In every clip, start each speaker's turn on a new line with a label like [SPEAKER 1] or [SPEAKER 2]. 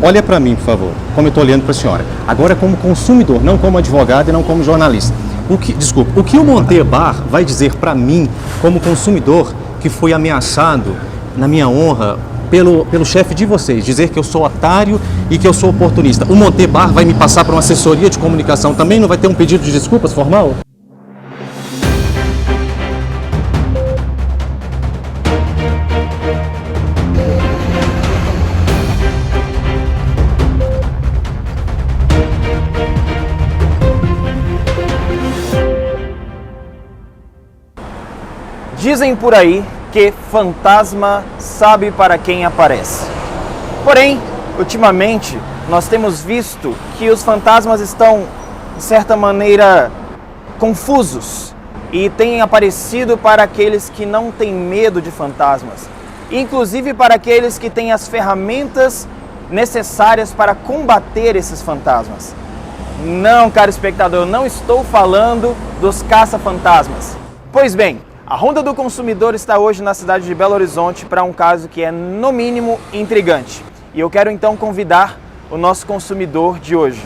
[SPEAKER 1] Olha para mim, por favor, como eu estou olhando para a senhora. Agora como consumidor, não como advogado e não como jornalista. O que o Monte Bar vai dizer para mim, como consumidor, que foi ameaçado na minha honra pelo chefe de vocês, dizer que eu sou otário e que eu sou oportunista? O Monte Bar vai me passar para uma assessoria de comunicação também? Não vai ter um pedido de desculpas formal?
[SPEAKER 2] Dizem por aí que fantasma sabe para quem aparece. Porém, ultimamente, nós temos visto que os fantasmas estão, de certa maneira, confusos e têm aparecido para aqueles que não têm medo de fantasmas, inclusive para aqueles que têm as ferramentas necessárias para combater esses fantasmas. Não, caro espectador, eu não estou falando dos caça-fantasmas. Pois bem, a Ronda do Consumidor está hoje na cidade de Belo Horizonte para um caso que é, no mínimo, intrigante. E eu quero então convidar o nosso consumidor de hoje.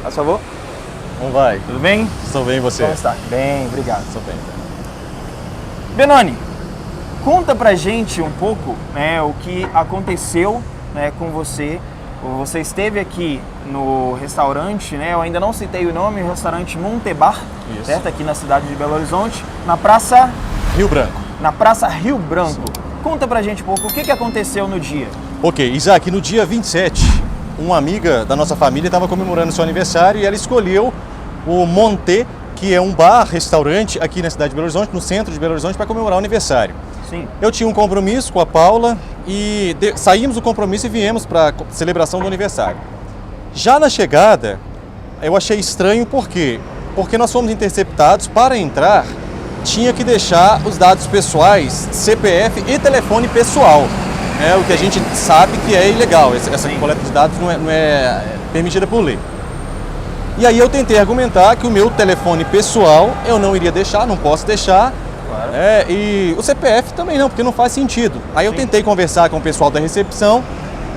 [SPEAKER 2] Por favor.
[SPEAKER 1] Como vai?
[SPEAKER 2] Tudo bem?
[SPEAKER 1] Estou bem, e você?
[SPEAKER 2] Como está? Bem, obrigado.
[SPEAKER 1] Estou bem.
[SPEAKER 2] Benoni, conta pra gente um pouco, né, o que aconteceu, né, com você. Você esteve aqui no restaurante, né? Eu ainda não citei o nome, o restaurante Monte Bar, certo? Aqui na cidade de Belo Horizonte, na Praça
[SPEAKER 1] Rio Branco.
[SPEAKER 2] Na Praça Rio Branco. Sim. Conta pra gente um pouco o que aconteceu no dia.
[SPEAKER 1] Ok, Isaac, no dia 27, uma amiga da nossa família estava comemorando seu aniversário e ela escolheu o Monte, que é um bar-restaurante aqui na cidade de Belo Horizonte, no centro de Belo Horizonte, para comemorar o aniversário.
[SPEAKER 2] Sim.
[SPEAKER 1] Eu tinha um compromisso com a Paula e saímos do compromisso e viemos para a celebração do aniversário. Já na chegada, eu achei estranho por quê? Porque nós fomos interceptados. Para entrar, tinha que deixar os dados pessoais, CPF e telefone pessoal. É o que a gente sabe que é ilegal. Essa coleta de dados não é permitida por lei. E aí eu tentei argumentar que o meu telefone pessoal eu não iria deixar, não posso deixar. Claro. E o CPF também não, porque não faz sentido. Aí eu tentei conversar com o pessoal da recepção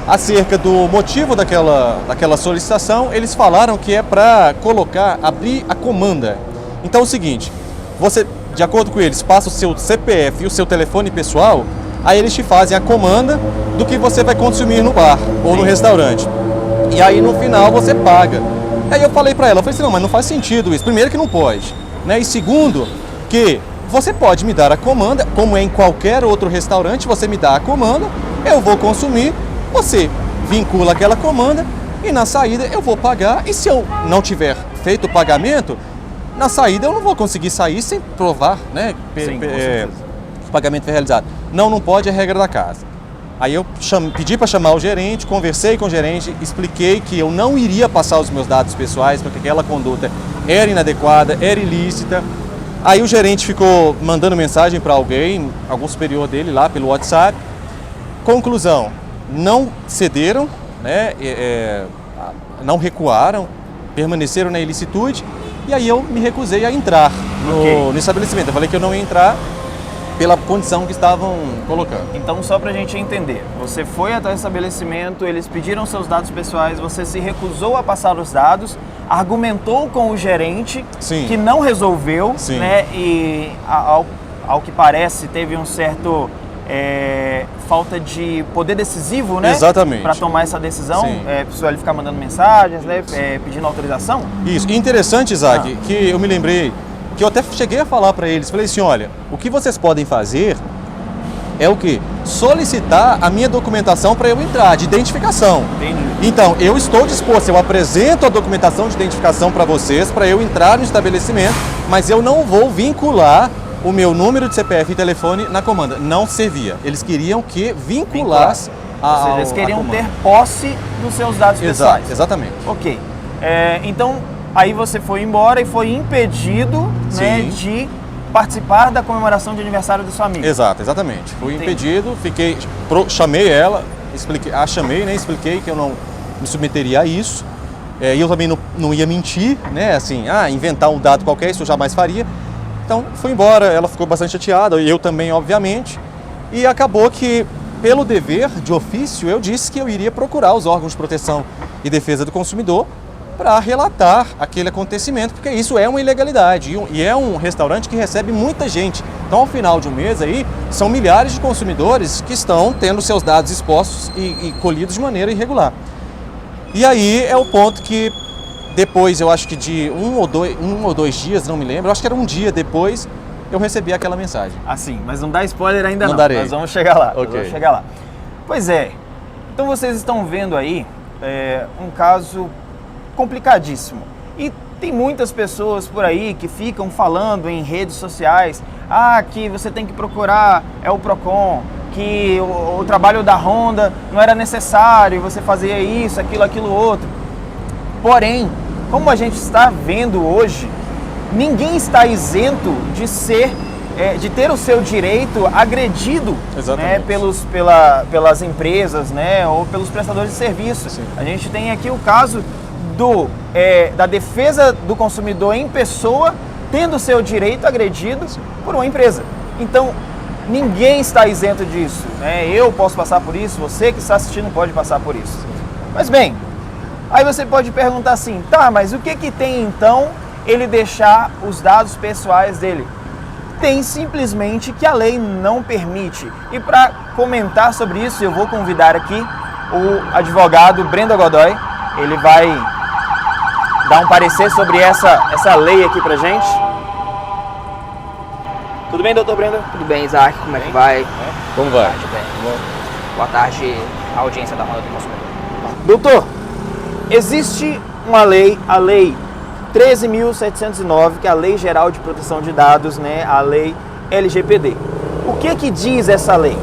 [SPEAKER 1] acerca do motivo daquela solicitação. Eles falaram que é para abrir a comanda. Então é o seguinte, você, de acordo com eles, passa o seu CPF e o seu telefone pessoal, aí eles te fazem a comanda do que você vai consumir no bar ou no restaurante. E aí no final você paga. Aí eu falei para ela, eu falei assim, não, mas não faz sentido isso. Primeiro que não pode, né? E segundo, que você pode me dar a comanda, como é em qualquer outro restaurante, você me dá a comanda, eu vou consumir, você vincula aquela comanda e na saída eu vou pagar. E se eu não tiver feito o pagamento, na saída eu não vou conseguir sair sem provar, né, que o pagamento foi realizado. Não pode, é regra da casa. Aí eu pedi para chamar o gerente, conversei com o gerente, expliquei que eu não iria passar os meus dados pessoais, porque aquela conduta era inadequada, era ilícita. Aí o gerente ficou mandando mensagem para algum superior dele lá pelo WhatsApp. Conclusão, não cederam, né, não recuaram, permaneceram na ilicitude. E aí eu me recusei a entrar no estabelecimento. Eu falei que eu não ia entrar pela condição que estavam colocando.
[SPEAKER 2] Então, só pra gente entender, você foi até o estabelecimento, eles pediram seus dados pessoais, você se recusou a passar os dados, argumentou com o gerente, sim, que não resolveu, sim, né? E ao que parece teve um certo falta de poder decisivo, né?
[SPEAKER 1] Exatamente.
[SPEAKER 2] Para tomar essa decisão, precisou ele ficar mandando mensagens, né? Pedindo autorização.
[SPEAKER 1] Isso. E interessante, Isaac, que eu me lembrei que eu até cheguei a falar para eles, falei assim, olha, o que vocês podem fazer é o quê? Solicitar a minha documentação para eu entrar, de identificação. Entendi. Então, eu estou disposto, eu apresento a documentação de identificação para vocês, para eu entrar no estabelecimento, mas eu não vou vincular o meu número de CPF e telefone na comanda. Não servia. Eles queriam que vinculasse
[SPEAKER 2] Ou seja, eles queriam ter posse dos seus dados pessoais.
[SPEAKER 1] Exatamente.
[SPEAKER 2] Ok. Então, aí você foi embora e foi impedido, né, de participar da comemoração de aniversário da sua amiga.
[SPEAKER 1] Exatamente. Fui impedido, chamei ela, expliquei que eu não me submeteria a isso. E eu também não ia mentir, né, assim, inventar um dado qualquer, isso eu jamais faria. Então, fui embora, ela ficou bastante chateada, eu também, obviamente. E acabou que pelo dever de ofício, eu disse que eu iria procurar os órgãos de proteção e defesa do consumidor para relatar aquele acontecimento, porque isso é uma ilegalidade e é um restaurante que recebe muita gente. Então, ao final de um mês aí, são milhares de consumidores que estão tendo seus dados expostos e colhidos de maneira irregular. E aí é o ponto que depois, eu acho que de um ou dois dias, não me lembro, eu acho que era um dia depois, eu recebi aquela mensagem.
[SPEAKER 2] Assim, mas não dá spoiler ainda não.
[SPEAKER 1] Darei.
[SPEAKER 2] Nós vamos chegar lá.
[SPEAKER 1] Ok.
[SPEAKER 2] Vamos chegar lá. Pois é. Então vocês estão vendo aí um caso complicadíssimo. E tem muitas pessoas por aí que ficam falando em redes sociais, que você tem que procurar o Procon, que o trabalho da Honda não era necessário, você fazia isso, aquilo, outro. Porém, como a gente está vendo hoje, ninguém está isento de ter o seu direito agredido, né, pelas empresas, né, ou pelos prestadores de serviço.
[SPEAKER 1] Sim.
[SPEAKER 2] A gente tem aqui o caso da defesa do consumidor em pessoa tendo o seu direito agredido por uma empresa. Então, ninguém está isento disso, né? Eu posso passar por isso, você que está assistindo pode passar por isso. Mas bem, aí você pode perguntar assim, mas o que tem então ele deixar os dados pessoais dele? Tem simplesmente que a lei não permite. E para comentar sobre isso, eu vou convidar aqui o advogado Brenda Godoy. Ele vai dar um parecer sobre essa lei aqui pra gente. Tudo bem, doutor Brenda?
[SPEAKER 3] Tudo bem, Isaac? Como é que vai?
[SPEAKER 1] Como vai?
[SPEAKER 3] Tudo bem. Boa tarde, audiência da Roda do Consumidor.
[SPEAKER 2] Doutor, existe uma lei, a Lei 13.709, que é a Lei Geral de Proteção de Dados, né? A Lei LGPD. O que diz essa lei?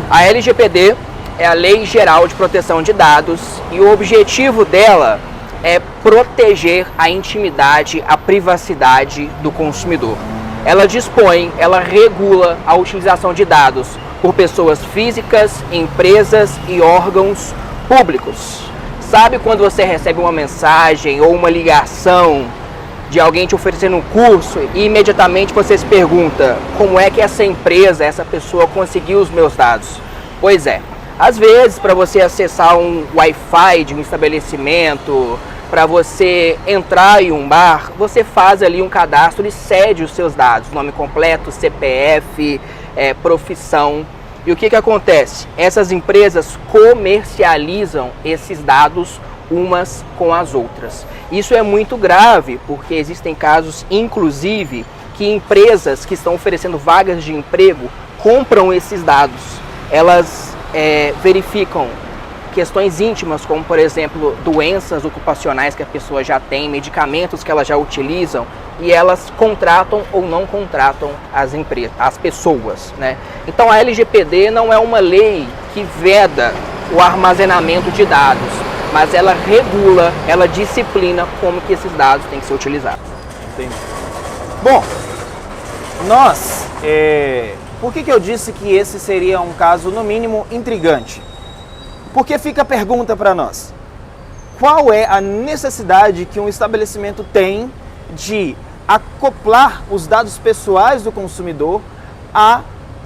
[SPEAKER 3] A LGPD é a Lei Geral de Proteção de Dados e o objetivo dela é proteger a intimidade, a privacidade do consumidor. Ela dispõe, ela regula a utilização de dados por pessoas físicas, empresas e órgãos públicos. Sabe quando você recebe uma mensagem ou uma ligação de alguém te oferecendo um curso e imediatamente você se pergunta como é que essa empresa, essa pessoa conseguiu os meus dados? Pois é, às vezes para você acessar um Wi-Fi de um estabelecimento, para você entrar em um bar, você faz ali um cadastro e cede os seus dados, nome completo, CPF, profissão. E o que acontece? Essas empresas comercializam esses dados umas com as outras. Isso é muito grave, porque existem casos, inclusive, que empresas que estão oferecendo vagas de emprego compram esses dados. Elas verificam questões íntimas, como, por exemplo, doenças ocupacionais que a pessoa já tem, medicamentos que elas já utilizam, e elas contratam ou não contratam as pessoas, né? Então a LGPD não é uma lei que veda o armazenamento de dados, mas ela regula, ela disciplina como que esses dados têm que ser utilizados.
[SPEAKER 2] Entendi. Bom, por que eu disse que esse seria um caso, no mínimo, intrigante? Porque fica a pergunta para nós. Qual é a necessidade que um estabelecimento tem de acoplar os dados pessoais do consumidor à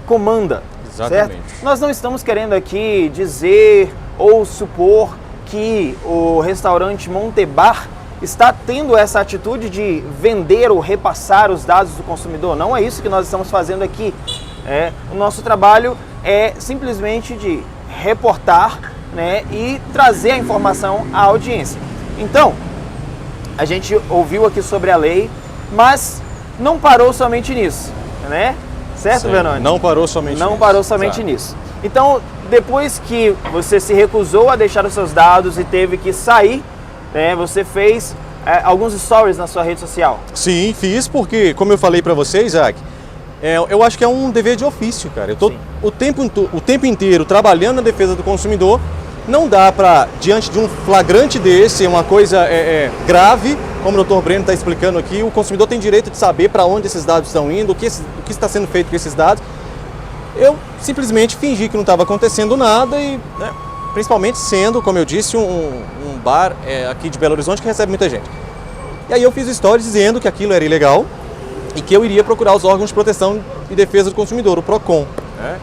[SPEAKER 2] comanda?
[SPEAKER 1] Exatamente.
[SPEAKER 2] Certo? Nós não estamos querendo aqui dizer ou supor que o restaurante Montebar está tendo essa atitude de vender ou repassar os dados do consumidor. Não é isso que nós estamos fazendo aqui. O nosso trabalho é simplesmente de reportar, né, e trazer a informação à audiência. Então, a gente ouviu aqui sobre a lei, mas não parou somente nisso, né? Certo, Venoni?
[SPEAKER 1] Não parou somente nisso.
[SPEAKER 2] Não parou somente nisso. Então, depois que você se recusou a deixar os seus dados e teve que sair, né, você fez alguns stories na sua rede social.
[SPEAKER 1] Sim, fiz porque, como eu falei para você, Isaac, eu acho que é um dever de ofício, cara. Eu tô o tempo inteiro trabalhando na defesa do consumidor. Não dá para, diante de um flagrante desse, uma coisa grave, como o Dr. Breno está explicando aqui, o consumidor tem direito de saber para onde esses dados estão indo, o que está sendo feito com esses dados. Eu simplesmente fingi que não estava acontecendo nada e, né, principalmente sendo, como eu disse, um bar aqui de Belo Horizonte que recebe muita gente. E aí eu fiz stories dizendo que aquilo era ilegal e que eu iria procurar os órgãos de proteção e defesa do consumidor, o Procon, né?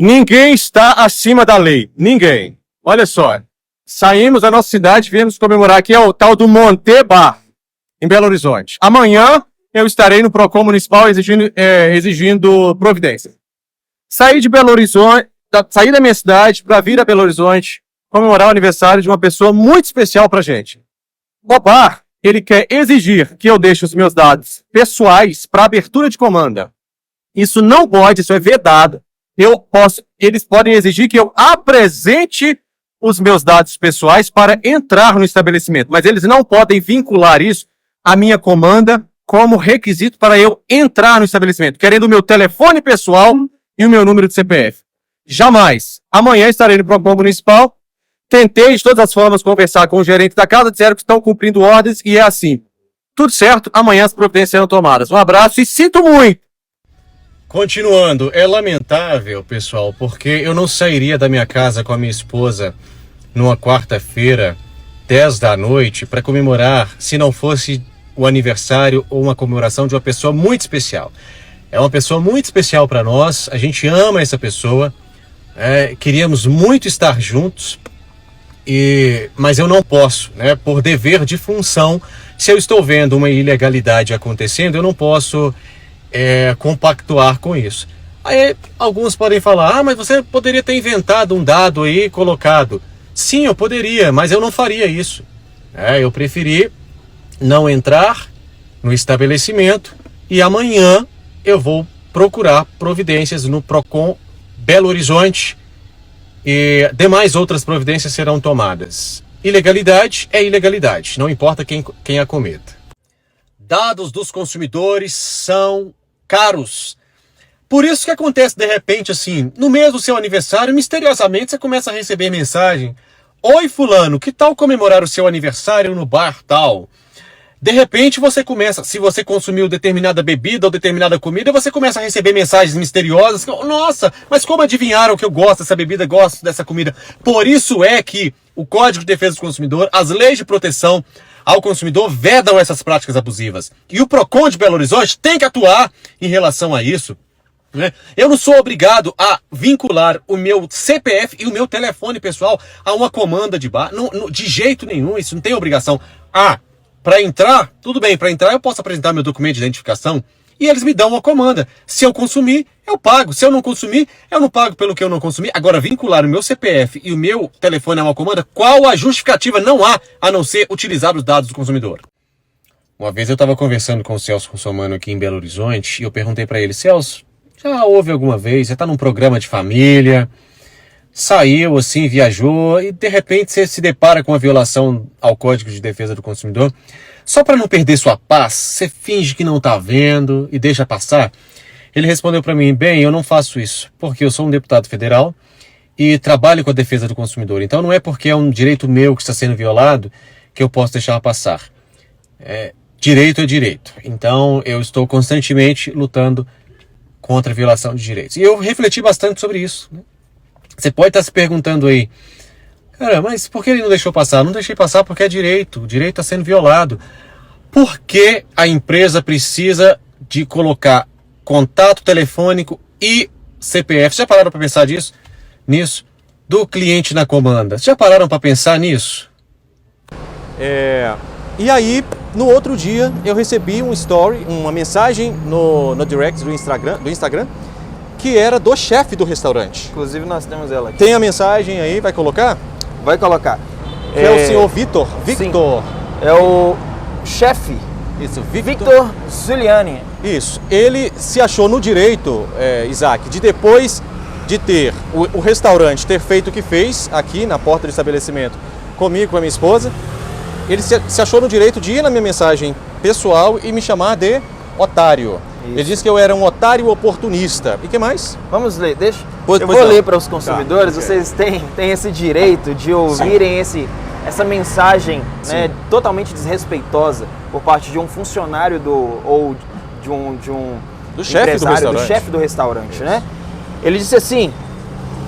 [SPEAKER 1] Ninguém está acima da lei. Ninguém. Olha só. Saímos da nossa cidade, viemos comemorar aqui, é o tal do Monte Bar, em Belo Horizonte. Amanhã eu estarei no Procon Municipal exigindo providência. Saí de Belo Horizonte, saí da minha cidade para vir a Belo Horizonte comemorar o aniversário de uma pessoa muito especial pra gente. O bar, ele quer exigir que eu deixe os meus dados pessoais para abertura de comanda. Isso não pode, isso é vedado. Eles podem exigir que eu apresente os meus dados pessoais para entrar no estabelecimento, mas eles não podem vincular isso à minha comanda como requisito para eu entrar no estabelecimento, querendo o meu telefone pessoal e o meu número de CPF. Jamais. Amanhã estarei no Procon Municipal. Tentei de todas as formas conversar com o gerente da casa, disseram que estão cumprindo ordens e é assim. Tudo certo, amanhã as providências serão tomadas. Um abraço e sinto muito! Continuando, é lamentável, pessoal, porque eu não sairia da minha casa com a minha esposa numa quarta-feira, 10 da noite, para comemorar, se não fosse o aniversário ou uma comemoração de uma pessoa muito especial. É uma pessoa muito especial para nós, a gente ama essa pessoa, queríamos muito estar juntos, mas eu não posso, né, por dever de função. Se eu estou vendo uma ilegalidade acontecendo, eu não posso compactuar com isso. Aí alguns podem falar, mas você poderia ter inventado um dado aí, colocado. Sim, eu poderia, mas eu não faria isso. Eu preferi não entrar no estabelecimento e amanhã eu vou procurar providências no Procon Belo Horizonte e demais outras providências serão tomadas. Ilegalidade é ilegalidade, não importa quem a cometa. Dados dos consumidores são caros. Por isso que acontece de repente assim, no mês do seu aniversário, misteriosamente você começa a receber mensagem: oi fulano, que tal comemorar o seu aniversário no bar tal? De repente você começa, se você consumiu determinada bebida ou determinada comida, você começa a receber mensagens misteriosas. Nossa, mas como adivinharam que eu gosto dessa bebida, gosto dessa comida? Por isso é que o Código de Defesa do Consumidor, as leis de proteção ao consumidor vedam essas práticas abusivas. E o Procon de Belo Horizonte tem que atuar em relação a isso. Eu não sou obrigado a vincular o meu CPF e o meu telefone pessoal a uma comanda de bar. De jeito nenhum, isso não tem obrigação. Para entrar, tudo bem, para entrar eu posso apresentar meu documento de identificação e eles me dão uma comanda. Se eu consumir, eu pago. Se eu não consumir, eu não pago pelo que eu não consumi. Agora, vincular o meu CPF e o meu telefone a uma comanda, qual a justificativa? Não há, a não ser utilizar os dados do consumidor. Uma vez eu estava conversando com o Celso Russomano aqui em Belo Horizonte e eu perguntei para ele: Celso, já houve alguma vez, você está num programa de família, saiu assim, viajou e de repente você se depara com uma violação ao Código de Defesa do Consumidor, só para não perder sua paz, você finge que não está vendo e deixa passar? Ele respondeu para mim: bem, eu não faço isso, porque eu sou um deputado federal e trabalho com a defesa do consumidor, então não é porque é um direito meu que está sendo violado que eu posso deixar passar. Direito é direito, então eu estou constantemente lutando contra a violação de direitos. E eu refleti bastante sobre isso, né? Você pode estar se perguntando aí: cara, mas por que ele não deixou passar? Não deixei passar porque é direito, o direito está sendo violado. Por que a empresa precisa de colocar contato telefônico e CPF? Já pararam para pensar nisso? Do cliente na comanda. Já pararam para pensar nisso? E aí, no outro dia, eu recebi um story, uma mensagem no direct do Instagram, que era do chefe do restaurante.
[SPEAKER 2] Inclusive nós temos ela aqui.
[SPEAKER 1] Tem a mensagem aí, vai colocar?
[SPEAKER 2] Vai colocar.
[SPEAKER 1] Que é o senhor Victor.
[SPEAKER 2] Sim, é o chefe.
[SPEAKER 1] Isso,
[SPEAKER 2] Victor Zuliani.
[SPEAKER 1] Isso. Ele se achou no direito, Isaac, de depois de ter o restaurante ter feito o que fez aqui na porta do estabelecimento comigo, com a minha esposa, ele se achou no direito de ir na minha mensagem pessoal e me chamar de otário. Isso. Ele disse que eu era um otário oportunista. E o que mais?
[SPEAKER 2] Vamos ler, deixa. Eu vou ler para os consumidores. Tá, vocês têm esse direito de ouvirem essa mensagem, né, totalmente desrespeitosa por parte de um funcionário do chefe do restaurante, né? Ele disse assim: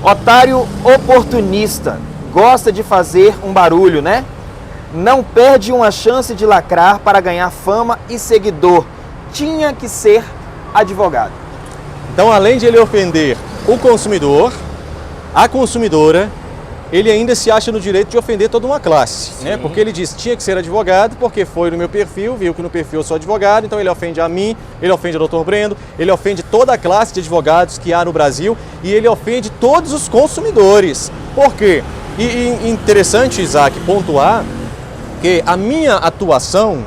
[SPEAKER 2] otário oportunista, gosta de fazer um barulho, né? Não perde uma chance de lacrar para ganhar fama e seguidor. Tinha que ser advogado.
[SPEAKER 1] Então, além de ele ofender o consumidor, a consumidora, ele ainda se acha no direito de ofender toda uma classe, né? Porque ele diz que tinha que ser advogado, porque foi no meu perfil, viu que no perfil eu sou advogado, então ele ofende a mim, ele ofende o Dr. Brendo, ele ofende toda a classe de advogados que há no Brasil e ele ofende todos os consumidores. Por quê? E interessante, Isaac, pontuar que a minha atuação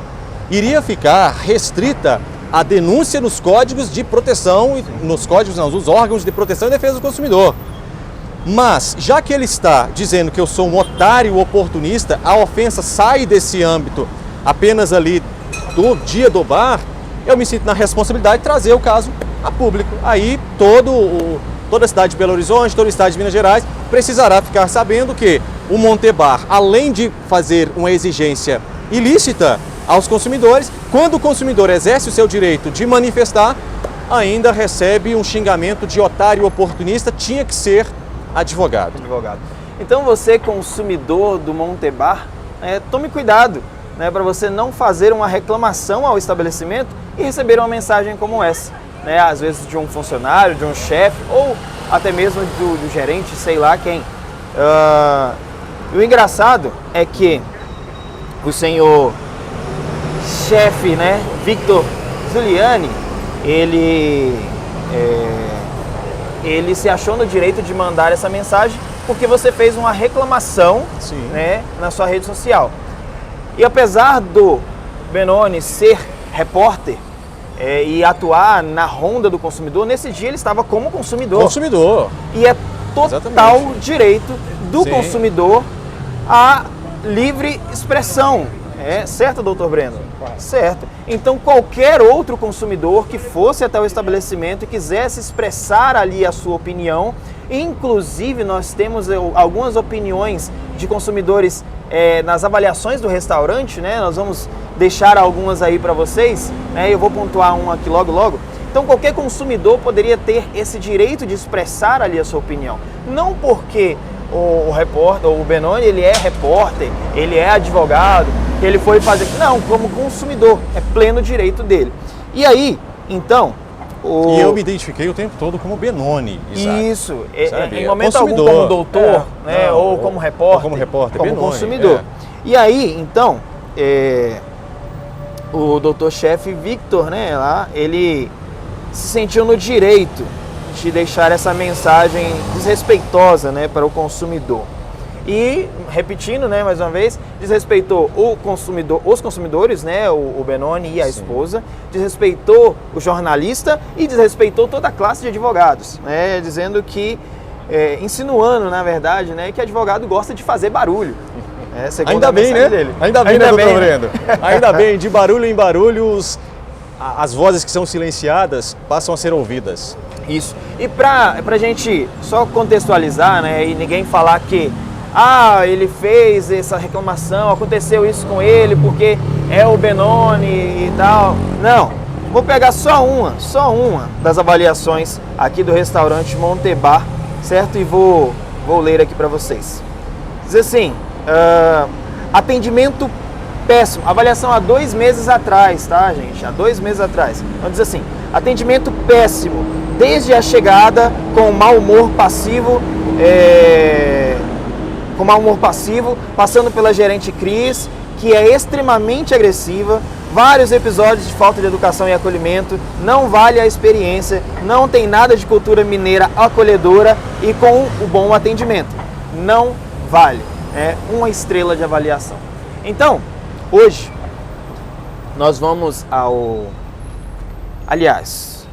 [SPEAKER 1] iria ficar restrita à denúncia nos códigos de proteção, nos códigos não, nos órgãos de proteção e defesa do consumidor. Mas, já que ele está dizendo que eu sou um otário oportunista, a ofensa sai desse âmbito apenas ali do dia do bar, eu me sinto na responsabilidade de trazer o caso a público. Aí toda a cidade de Belo Horizonte, toda a cidade de Minas Gerais precisará ficar sabendo que o Montebar, além de fazer uma exigência ilícita aos consumidores, quando o consumidor exerce o seu direito de manifestar, ainda recebe um xingamento de otário oportunista, tinha que ser advogado.
[SPEAKER 2] Então você, consumidor do Montebar, tome cuidado, né, para você não fazer uma reclamação ao estabelecimento e receber uma mensagem como essa, né, às vezes de um funcionário, de um chefe ou até mesmo do gerente, sei lá quem. O engraçado é que o senhor chefe, né, Victor Giuliani, ele se achou no direito de mandar essa mensagem porque você fez uma reclamação, né, na sua rede social. E apesar do Benoni ser repórter e atuar na ronda do consumidor, nesse dia ele estava como consumidor. E é total direito do consumidor a livre expressão. Certo, doutor Breno? Certo. Então, qualquer outro consumidor que fosse até o estabelecimento e quisesse expressar ali a sua opinião, inclusive nós temos algumas opiniões de consumidores nas avaliações do restaurante, né? Nós vamos deixar algumas aí para vocês, né? Eu vou pontuar uma aqui logo. Então, qualquer consumidor poderia ter esse direito de expressar ali a sua opinião. Não porque o repórter, o Benoni, ele é repórter, ele é advogado, que ele foi fazer... Não, como consumidor, é pleno direito dele. E aí, então...
[SPEAKER 1] E eu me identifiquei o tempo todo como Benoni, Isaac.
[SPEAKER 2] Isso, em momento algum como doutor, né, ou como repórter, como
[SPEAKER 1] Benoni,
[SPEAKER 2] consumidor. E aí, então, o doutor-chefe Victor, né, lá, ele se sentiu no direito de deixar essa mensagem desrespeitosa, né, para o consumidor. E, repetindo, né, mais uma vez, desrespeitou os consumidores, né, o Benoni e a esposa, desrespeitou o jornalista e desrespeitou toda a classe de advogados, né, dizendo que, insinuando, na verdade, né, que advogado gosta de fazer barulho.
[SPEAKER 1] Ainda bem, né? Ainda bem, né, doutor Brendo? Ainda bem, de barulho em barulho, as vozes que são silenciadas passam a ser ouvidas.
[SPEAKER 2] Isso. E pra gente só contextualizar, né, e ninguém falar que ele fez essa reclamação, aconteceu isso com ele porque é o Benoni e tal. Não, vou pegar só uma das avaliações aqui do restaurante Montebar, certo? E vou ler aqui para vocês. Diz assim, atendimento péssimo, avaliação há 2 meses atrás, tá, gente? Há 2 meses atrás. Então diz assim, atendimento péssimo, desde a chegada com mau humor passivo, passando pela gerente Cris, que é extremamente agressiva, vários episódios de falta de educação e acolhimento, não vale a experiência, não tem nada de cultura mineira acolhedora e com o bom atendimento. Não vale. 1 estrela de avaliação. Então, hoje, nós vamos ao... Aliás,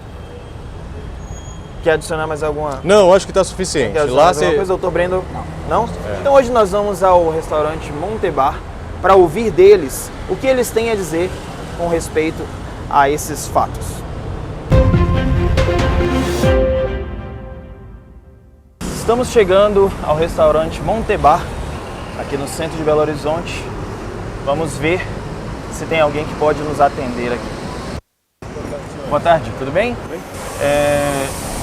[SPEAKER 2] quer adicionar mais alguma?
[SPEAKER 1] Não, acho que está suficiente.
[SPEAKER 2] Lá você... coisa, doutor Brendo? Não? Então hoje nós vamos ao restaurante Montebar para ouvir deles o que eles têm a dizer com respeito a esses fatos. Estamos chegando ao restaurante Montebar, aqui no centro de Belo Horizonte. Vamos ver se tem alguém que pode nos atender aqui. Boa tarde, tudo bem?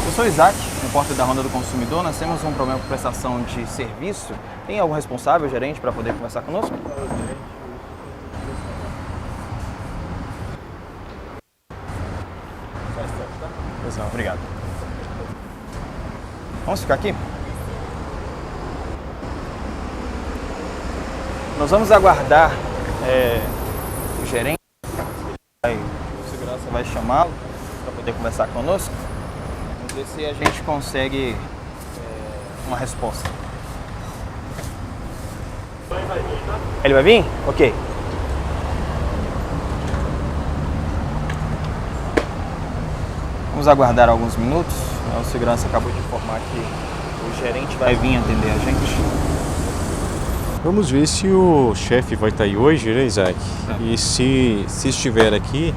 [SPEAKER 2] Eu sou Isaac, repórter da Ronda do Consumidor. Nós temos um problema com prestação de serviço. Tem algum responsável, gerente, para poder conversar conosco? Obrigado. Vamos ficar aqui? Nós vamos aguardar o gerente. O segurança vai chamá-lo para poder conversar conosco. Vamos ver se a gente consegue uma resposta. Ele vai vir? Ok. Vamos aguardar alguns minutos. O segurança acabou de informar que o gerente vai vir atender a gente.
[SPEAKER 1] Vamos ver se o chefe vai estar aí hoje, né, Isaac? E se estiver aqui,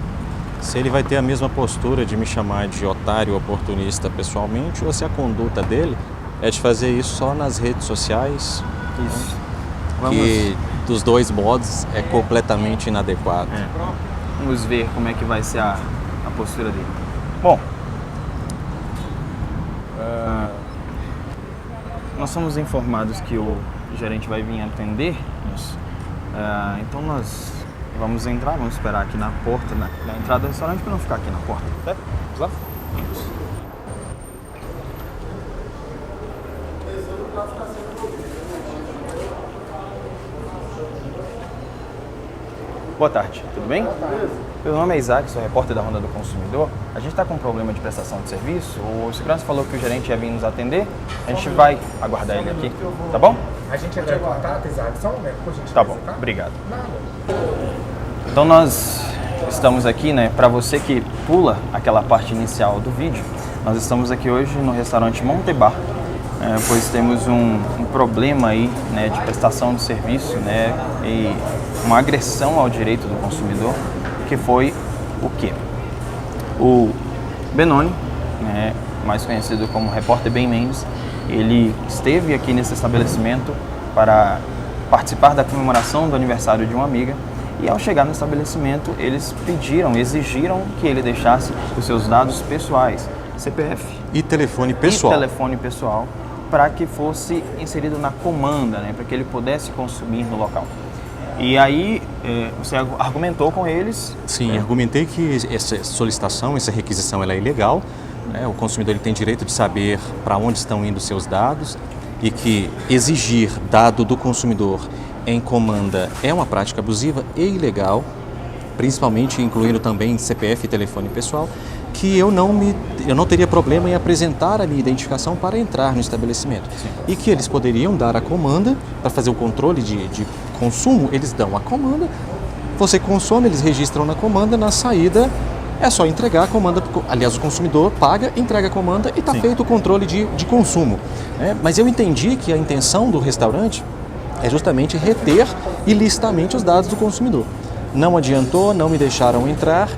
[SPEAKER 1] se ele vai ter a mesma postura de me chamar de otário oportunista pessoalmente, ou se a conduta dele é de fazer isso só nas redes sociais.
[SPEAKER 2] Isso.
[SPEAKER 1] Que dos dois modos é completamente inadequado.
[SPEAKER 2] Vamos ver como é que vai ser a postura dele. Bom, nós fomos informados que o gerente vai vir atender-nos, então nós vamos entrar, vamos esperar aqui na porta, na entrada do restaurante, para não ficar aqui na porta, certo? Vamos lá? Boa tarde, tudo bem? Meu nome é Isaac, sou repórter da Ronda do Consumidor. A gente está com um problema de prestação de serviço. O segurança falou que o gerente ia vir nos atender. A gente vai aguardar ele aqui, tá bom?
[SPEAKER 4] A gente entra em contato, Isaac, só um momento, por gentileza.
[SPEAKER 2] Tá bom, obrigado. Então nós estamos aqui, né, para você que pula aquela parte inicial do vídeo, nós estamos aqui hoje no restaurante Montebar, pois temos um problema aí, né, de prestação de serviço, né, e uma agressão ao direito do consumidor, que foi o quê? O Benoni, né, mais conhecido como repórter Ben Mendes, ele esteve aqui nesse estabelecimento para participar da comemoração do aniversário de uma amiga, e ao chegar no estabelecimento eles exigiram que ele deixasse os seus dados pessoais, CPF
[SPEAKER 1] E telefone pessoal.
[SPEAKER 2] Para que fosse inserido na comanda, né, para que ele pudesse consumir no local. E aí você argumentou com eles?
[SPEAKER 1] Sim, argumentei que essa solicitação, essa requisição, ela é ilegal. Né? O consumidor ele tem direito de saber para onde estão indo seus dados e que exigir dado do consumidor em comanda é uma prática abusiva e ilegal, principalmente incluindo também CPF e telefone pessoal, que eu não teria problema em apresentar a minha identificação para entrar no estabelecimento. Sim. E que eles poderiam dar a comanda para fazer o controle de consumo, eles dão a comanda, você consome, eles registram na comanda, na saída é só entregar a comanda, aliás o consumidor paga, entrega a comanda e está feito o controle de consumo. Né? Mas eu entendi que a intenção do restaurante é justamente reter ilicitamente os dados do consumidor. Não adiantou, não me deixaram entrar.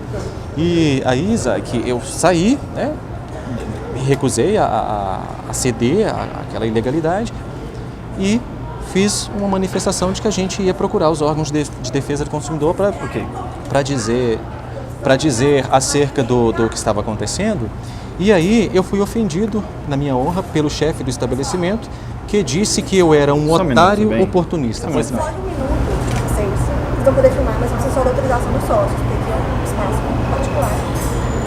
[SPEAKER 1] E aí, Isaac, eu saí, né, me recusei a ceder àquela ilegalidade e fiz uma manifestação de que a gente ia procurar os órgãos de defesa do consumidor para dizer acerca do que estava acontecendo. E aí eu fui ofendido, na minha honra, pelo chefe do estabelecimento, que disse que eu era um otário oportunista.
[SPEAKER 5] Só de um minuto, vocês vão poder filmar, mas vocês só dão autorização dos sócios, porque é um espaço particular.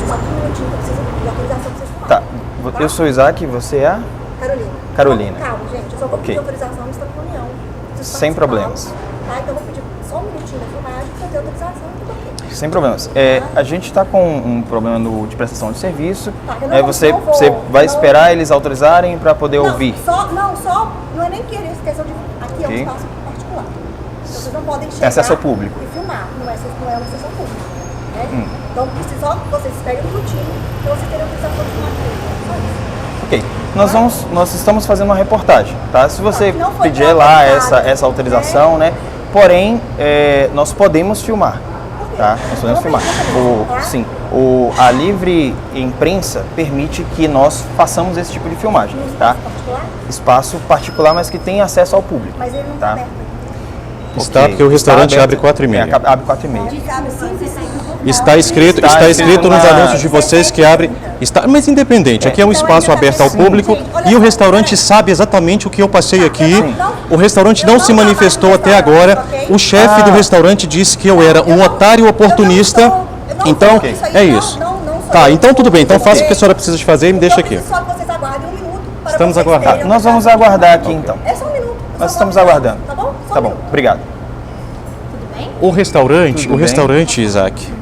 [SPEAKER 5] Só que um minutinho, que precisa de autorização para vocês filmarem.
[SPEAKER 2] Tá, eu sou Isaac e você é? Carolina.
[SPEAKER 5] Calma, gente, eu só vou pedir autorização, nós estamos em reunião.
[SPEAKER 2] Sem problemas.
[SPEAKER 5] Tá, então eu vou pedir só um minutinho da filmagem para ter autorização e tudo ok.
[SPEAKER 2] Sem problemas. A gente está com um problema de prestação de serviço.
[SPEAKER 5] Tá,
[SPEAKER 2] você vai esperar eles autorizarem para poder ouvir?
[SPEAKER 5] Não é nem querer questão de... Aqui é um espaço particular. Então vocês não podem chegar
[SPEAKER 2] acesso ao público.
[SPEAKER 5] E filmar. Não é uma sessão pública. Né? Então só vocês esperem um minutinho para vocês terem autorização de filmar. Só isso.
[SPEAKER 2] Ok. Nós estamos fazendo uma reportagem, tá? Se você pedir lá essa autorização, né? Porém, nós podemos filmar. Tá? Nós podemos filmar. A livre imprensa permite que nós façamos esse tipo de filmagem, tá? Espaço particular, mas que tem acesso ao público.
[SPEAKER 5] Mas ele não
[SPEAKER 2] tá?
[SPEAKER 5] aberto.
[SPEAKER 1] Está, porque o restaurante abre 4h30.
[SPEAKER 2] Abre 4h30.
[SPEAKER 1] Está escrito nos anúncios de vocês que abre... mas independente, aqui é um espaço aberto ao público e o restaurante sabe exatamente o que eu passei aqui. O restaurante não se manifestou até agora. O chefe do restaurante disse que eu era um otário oportunista. Então, é isso. Tá, então tudo bem. Então faça o que a senhora precisa de fazer e me deixa aqui.
[SPEAKER 5] Só que vocês aguardem um minuto para
[SPEAKER 1] Estamos
[SPEAKER 5] vocês
[SPEAKER 1] aguardando.
[SPEAKER 5] terem
[SPEAKER 2] Nós vamos
[SPEAKER 5] ocasião de
[SPEAKER 2] aguardar
[SPEAKER 5] falar.
[SPEAKER 2] aqui então.
[SPEAKER 5] É só um minuto.
[SPEAKER 2] Nós
[SPEAKER 5] só
[SPEAKER 2] estamos
[SPEAKER 5] vou avisar,
[SPEAKER 2] aguardando.
[SPEAKER 5] Tá bom? Só
[SPEAKER 2] Tá
[SPEAKER 5] um
[SPEAKER 2] bom,
[SPEAKER 5] minuto.
[SPEAKER 2] obrigado.
[SPEAKER 5] Tudo bem?
[SPEAKER 1] O restaurante,
[SPEAKER 2] Tudo bem?
[SPEAKER 1] Isaac.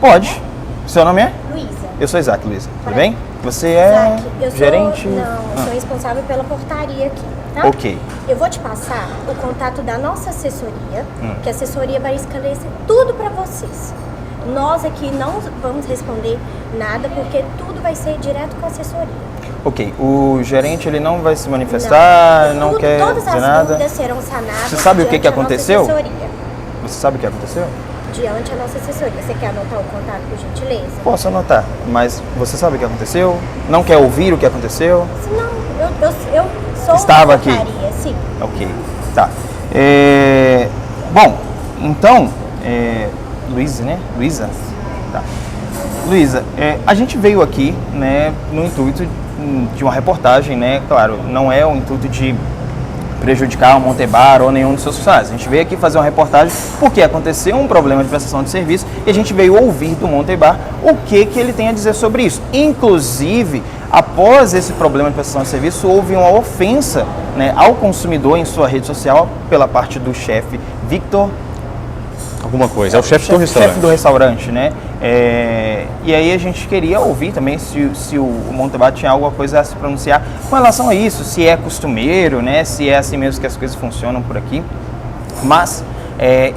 [SPEAKER 2] Pode. Seu nome é?
[SPEAKER 5] Luísa.
[SPEAKER 2] Eu sou Isaac, Luísa. Tudo bem? Você é
[SPEAKER 5] Isaac, eu sou,
[SPEAKER 2] gerente?
[SPEAKER 5] Não, eu sou responsável pela portaria aqui, tá?
[SPEAKER 2] Ok.
[SPEAKER 5] Eu vou te passar o contato da nossa assessoria, que a assessoria vai esclarecer tudo pra vocês. Nós aqui não vamos responder nada, porque tudo vai ser direto com a assessoria.
[SPEAKER 2] Ok. O gerente ele não vai se manifestar, não
[SPEAKER 5] Tudo-
[SPEAKER 2] quer
[SPEAKER 5] todas
[SPEAKER 2] dizer
[SPEAKER 5] as
[SPEAKER 2] nada.
[SPEAKER 5] dúvidas serão sanadas.
[SPEAKER 2] Você sabe o que
[SPEAKER 5] diante da nossa
[SPEAKER 2] aconteceu?
[SPEAKER 5] assessoria.
[SPEAKER 2] Você sabe o que aconteceu?
[SPEAKER 5] Diante da nossa assessoria. Você quer anotar o contato, por gentileza?
[SPEAKER 2] Posso anotar, mas você sabe o que aconteceu? Não quer ouvir o que aconteceu?
[SPEAKER 5] Se não, eu sou
[SPEAKER 2] Estava
[SPEAKER 5] da
[SPEAKER 2] aqui.
[SPEAKER 5] portaria, sim.
[SPEAKER 2] Ok, tá. Bom, então, Luísa, né? Luísa? Tá. Luísa, a gente veio aqui, né, no intuito de uma reportagem, né? Claro, não é o intuito de prejudicar o Montebar ou nenhum dos seus funcionários. A gente veio aqui fazer uma reportagem porque aconteceu um problema de prestação de serviço e a gente veio ouvir do Montebar o que ele tem a dizer sobre isso. Inclusive, após esse problema de prestação de serviço, houve uma ofensa, né, ao consumidor em sua rede social pela parte do chefe Victor.
[SPEAKER 1] Alguma coisa. É o chefe do restaurante.
[SPEAKER 2] Chefe do restaurante, né? E aí a gente queria ouvir também se o Montebar tinha alguma coisa a se pronunciar com relação a isso, se é costumeiro, né? Se é assim mesmo que as coisas funcionam por aqui. Mas,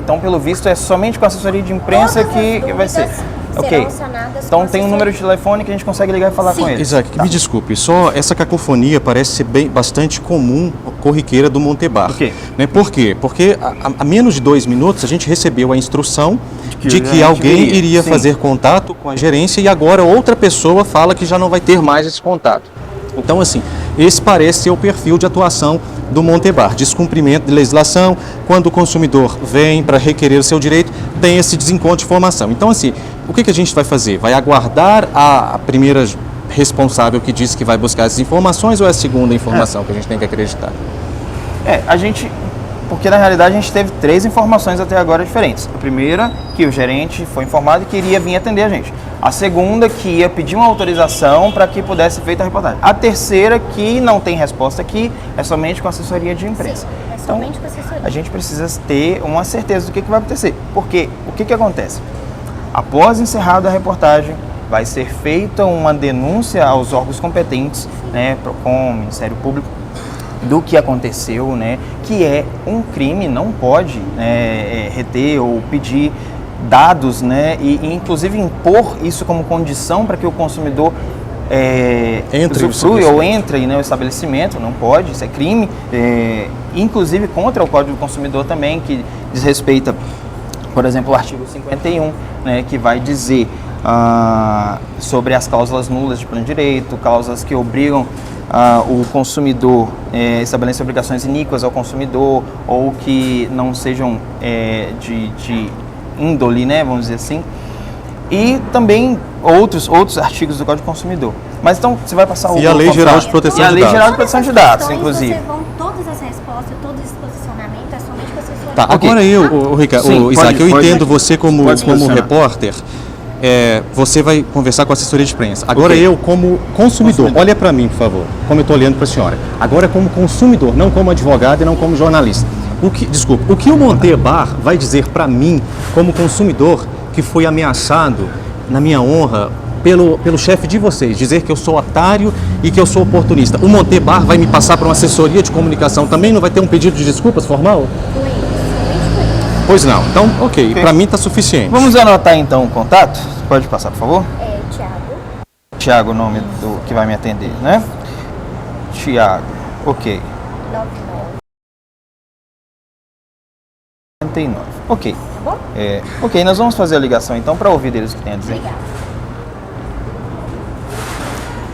[SPEAKER 2] então, pelo visto, é somente com a assessoria de imprensa
[SPEAKER 5] Todas
[SPEAKER 2] que
[SPEAKER 5] as
[SPEAKER 2] vai ser.
[SPEAKER 5] dúvidas
[SPEAKER 2] Ok.
[SPEAKER 5] serão sanadas
[SPEAKER 2] Então
[SPEAKER 5] com a
[SPEAKER 2] tem um número de telefone que a gente consegue ligar e falar com ele.
[SPEAKER 1] Isaac, me desculpe, só essa cacofonia parece ser bastante comum, corriqueira do Montebar.
[SPEAKER 2] Ok.
[SPEAKER 1] Né? Por quê? Porque há menos de 2 minutos a gente recebeu a instrução de
[SPEAKER 2] a
[SPEAKER 1] que
[SPEAKER 2] gente
[SPEAKER 1] alguém
[SPEAKER 2] viria,
[SPEAKER 1] iria
[SPEAKER 2] sim.
[SPEAKER 1] fazer contato com a gerência e agora outra pessoa fala que já não vai ter mais esse contato. Então, assim, esse parece ser o perfil de atuação do Montebar. Descumprimento de legislação, quando o consumidor vem para requerer o seu direito, tem esse desencontro de informação. Então, assim, o que a gente vai fazer? Vai aguardar a primeira responsável que disse que vai buscar essas informações ou é a segunda informação que a gente tem que acreditar?
[SPEAKER 2] Porque na realidade a gente teve 3 informações até agora diferentes. A primeira, que o gerente foi informado que iria vir atender a gente. A segunda, que ia pedir uma autorização para que pudesse ser feita a reportagem. A terceira, que não tem resposta aqui, é somente com assessoria de imprensa.
[SPEAKER 5] Sim, é somente com a assessoria.
[SPEAKER 2] A gente precisa ter uma certeza do que vai acontecer. Porque o que acontece? Após encerrada a reportagem, vai ser feita uma denúncia aos órgãos competentes, né, PROCON, Ministério Público, do que aconteceu, né, que é um crime, não pode, né, reter ou pedir dados, né, e inclusive impor isso como condição para que o consumidor usufrui ou entre, né, no estabelecimento, não pode, isso é crime, inclusive contra o Código do Consumidor também, que desrespeita, por exemplo, o artigo 51, né, que vai dizer sobre as cláusulas nulas de pleno direito, cláusulas que obrigam o consumidor estabelecer obrigações iníquas ao consumidor ou que não sejam de índole, né, vamos dizer assim, e também outros artigos do Código do Consumidor. Mas então você vai passar
[SPEAKER 1] E a Lei Geral de Proteção de Dados.
[SPEAKER 2] E a Lei Geral de Proteção de Dados,
[SPEAKER 5] Todas essas
[SPEAKER 2] inclusive.
[SPEAKER 5] questões, todas as respostas, todo esse posicionamento é somente com a assessoria.
[SPEAKER 1] Tá,
[SPEAKER 2] Ok.
[SPEAKER 1] agora Ricardo,
[SPEAKER 2] Sim,
[SPEAKER 1] Isaac, eu
[SPEAKER 2] pode-
[SPEAKER 1] entendo você como
[SPEAKER 2] pode se posicionar.
[SPEAKER 1] repórter, você vai conversar com a assessoria de imprensa. Agora
[SPEAKER 2] Ok.
[SPEAKER 1] eu, como consumidor, olha para mim, por favor, como eu estou olhando para a senhora. Agora como consumidor, não como advogado e não como jornalista. O que o Montebar vai dizer para mim, como consumidor, que foi ameaçado na minha honra pelo chefe de vocês, dizer que eu sou otário e que eu sou oportunista. O Montebar vai me passar para uma assessoria de comunicação também? Não vai ter um pedido de desculpas formal?
[SPEAKER 5] Com isso, somente com isso.
[SPEAKER 1] Pois não. Então, ok. Para mim está suficiente.
[SPEAKER 2] Vamos anotar então o contato? Pode passar, por favor?
[SPEAKER 5] Thiago,
[SPEAKER 2] Tiago, o nome do que vai me atender, né? Tiago, ok. 99. Ok.
[SPEAKER 5] tá bom?
[SPEAKER 2] Ok, nós vamos fazer a ligação então para ouvir deles o que tem a dizer.
[SPEAKER 5] Obrigada.